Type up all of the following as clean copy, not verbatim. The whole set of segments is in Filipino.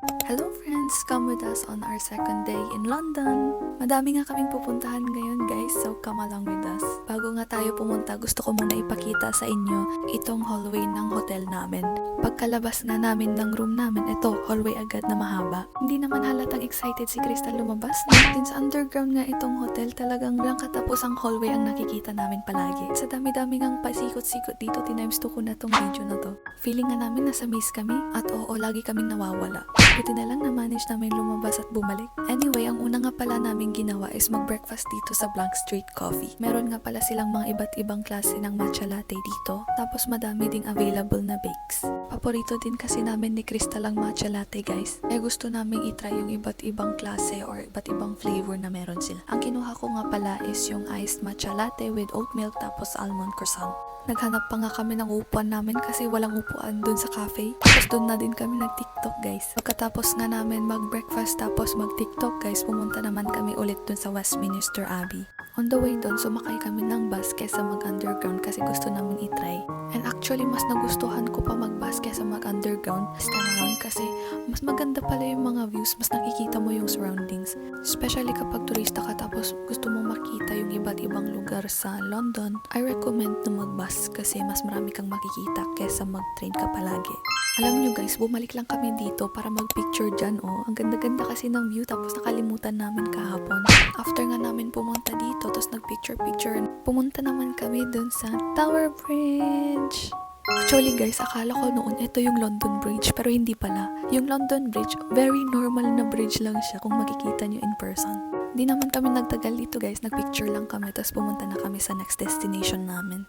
Hello friends! Come with us on our second day in London! Madami nga kaming pupuntahan ngayon guys, so come along with us. Bago nga tayo pumunta, gusto ko muna ipakita sa inyo itong hallway ng hotel namin. Pagkalabas nga namin ng room namin, ito, hallway agad na mahaba. Hindi naman halatang excited si Crystal lumabas. Since underground nga itong hotel, talagang lang katapos ang hallway ang nakikita namin palagi. Sa dami-dami ngang pasikot-sikot dito, tinimes 2 ko na tong video na to. Feeling nga namin nasa maze kami, at oo, lagi kaming nawawala. Buti na lang na-manage namin lumabas at bumalik. Anyway, ang una nga pala namin ginawa is mag-breakfast dito sa Blank Street Coffee. Meron nga pala silang mga iba't ibang klase ng matcha latte dito. Tapos madami ding available na bakes. Paborito din kasi namin ni Crystal ang matcha latte guys. Kaya gusto namin itry yung iba't ibang klase or iba't ibang flavor na meron sila. Ang kinuha ko nga pala is yung iced matcha latte with oat milk tapos almond croissant. Naghanap pa nga kami ng upuan namin kasi walang upuan dun sa cafe. Tapos dun na din kami nag-TikTok guys. Pagkatapos nga namin mag-breakfast tapos mag-TikTok guys, pumunta naman kami ulit dun sa Westminster Abbey. On the way dun, sumakay kami ng bus kesa mag-underground kasi gusto namin itry. And actually, mas nagustuhan ko pa mag-bus kesa mag-underground this time around kasi mas maganda pala yung mga views, mas nakikita mo yung surroundings. Especially kapag turista ka tapos gusto mo makita yung iba't ibang lugar sa London, I recommend na mag-bus kasi mas marami kang makikita kesa mag-train ka palagi. Alam nyo guys, bumalik lang kami dito para mag-picture dyan oh. Ang ganda-ganda kasi ng view tapos nakalimutan namin kahapon. After nga namin pumunta dito, tapos nag-picture-picture, pumunta naman kami dun sa Tower Bridge. Actually guys, akala ko noon ito yung London Bridge pero hindi pala. Yung London Bridge, very normal na bridge lang siya kung makikita nyo in person. Di naman kami nagtagal dito guys, nag-picture lang kami tapos pumunta na kami sa next destination namin.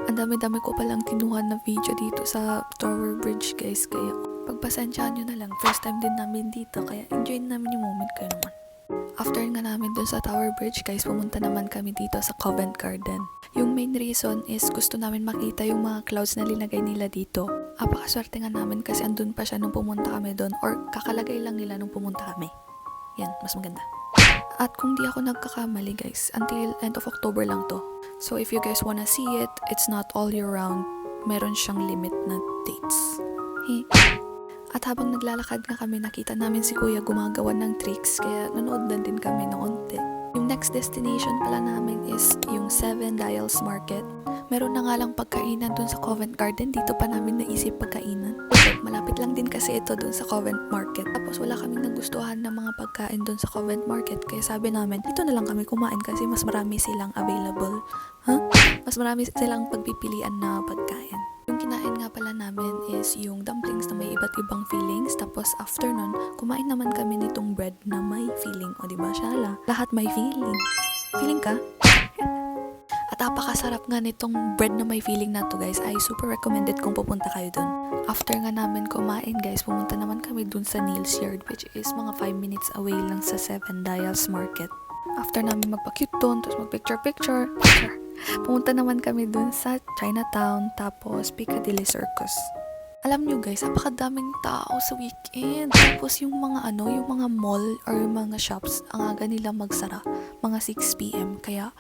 Ang dami-dami ko palang kinuha na video dito sa Tower Bridge guys, kaya pagpasensyahan nyo na lang, first time din namin dito kaya enjoy namin yung moment kayo naman. After nga namin dun sa Tower Bridge guys, pumunta naman kami dito sa Covent Garden. Yung main reason is gusto namin makita yung mga clouds na linagay nila dito. Apakaswerte nga namin kasi andun pa siya nung pumunta kami dun or kakalagay lang nila nung pumunta kami. Yan, mas maganda. At kung di ako nagkakamali guys, until end of October lang to. So if you guys wanna see it, it's not all year round. Meron siyang limit na dates. At habang naglalakad nga kami, nakita namin si Kuya gumagawa ng tricks, kaya nanood na din kami ng onte. Yung next destination pala namin is yung Seven Dials Market. Meron na nga lang pagkainan dun sa Covent Garden, dito pa namin naisip pagkainan. Malapit lang din kasi ito dun sa Covent Market. Tapos wala kaming nagustuhan ng mga pagkain dun sa Covent Market, kaya sabi namin, dito na lang kami kumain kasi mas marami silang available. Mas marami silang pagpipilian na pagkain. Yung kinain nga pala namin is yung dumplings na may iba't ibang fillings. Tapos after nun, kumain naman kami nitong bread na may filling. O diba, Shala? Lahat may filling. Feeling ka? At apakasarap nga nitong bread na may filling na to guys. I super recommended kung pupunta kayo dun. After nga namin kumain guys, pumunta naman kami dun sa Neil's Yard, which is mga 5 minutes away lang sa Seven Dials Market. After namin magpa-cute doon, tapos mag-picture-picture, pumunta naman kami dun sa Chinatown, tapos Piccadilly Circus. Alam nyo guys, napakadaming tao sa weekend. Tapos yung mga yung mga mall or yung mga shops, ang aga nila magsara, mga 6 PM. Kaya,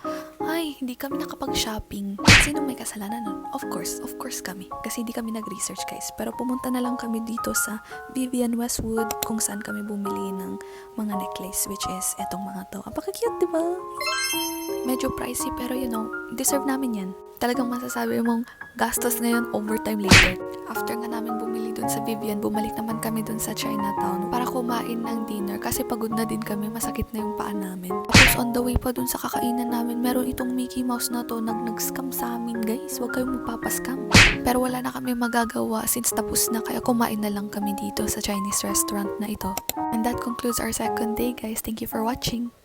hindi kami nakapag-shopping. Sino may kasalanan nun? Of course kami. Kasi hindi kami nag-research guys. Pero pumunta na lang kami dito sa Vivienne Westwood, kung saan kami bumili ng mga necklace, which is etong mga to. Apaka-cute, diba? Medyo pricey, pero deserve namin yan. Talagang masasabi mong gastos ngayon, overtime later. After nga namin bumili dun sa Vivienne, bumalik naman kami dun sa Chinatown para kumain ng dinner kasi pagod na din kami, masakit na yung paa namin. Tapos on the way pa dun sa kakainan namin, meron itong Mickey Mouse na to, nag-scam sa amin guys. Huwag kayong magpapaskam. Pero wala na kami magagawa since tapos na, kaya kumain na lang kami dito sa Chinese restaurant na ito. And that concludes our second day guys. Thank you for watching.